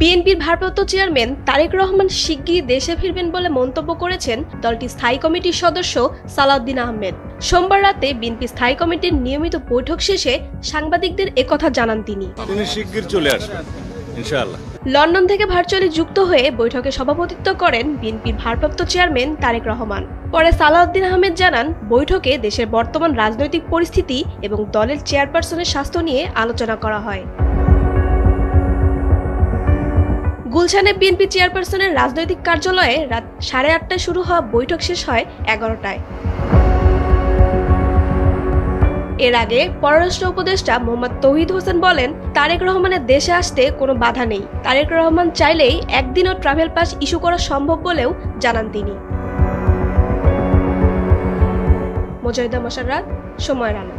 বিএনপির ভারপ্রাপ্ত চেয়ারম্যান তারেক রহমান শিগগিরই দেশে ফিরবেন বলে মন্তব্য করেছেন দলটির স্থায়ী কমিটির সদস্য সালাউদ্দিন আহমেদ। সোমবার রাতে বিএনপি স্থায়ী কমিটির নিয়মিত বৈঠক শেষে সাংবাদিকদের একথা জানান তিনি। শিগগির চলে আসবেন ইনশাআল্লাহ। লন্ডন থেকে ভার্চুয়ালি যুক্ত হয়ে বৈঠকে সভাপতিত্ব করেন বিএনপির ভারপ্রাপ্ত চেয়ারম্যান তারেক রহমান। পরে সালাউদ্দিন আহমেদ জানান, বৈঠকে দেশের বর্তমান রাজনৈতিক পরিস্থিতি এবং দলের চেয়ারপারসনের স্বাস্থ্য নিয়ে আলোচনা করা হয়। গুলশানে বিএনপি চেয়ারপারসনের রাজনৈতিক কার্যালয়ে রাত 8:30টায় শুরু হওয়া বৈঠক শেষ হয় 11টায়। এর আগে পররাষ্ট্র উপদেষ্টা মোহাম্মদ তৌহিদ হোসেন বলেন, তারেক রহমানের দেশে আসতে কোনো বাধা নেই। তারেক রহমান চাইলেই একদিনও ট্রাভেল পাস ইস্যু করা সম্ভব বলেও জানান তিনি। মোজাহিদা মোশাররত, সময়ের আলো।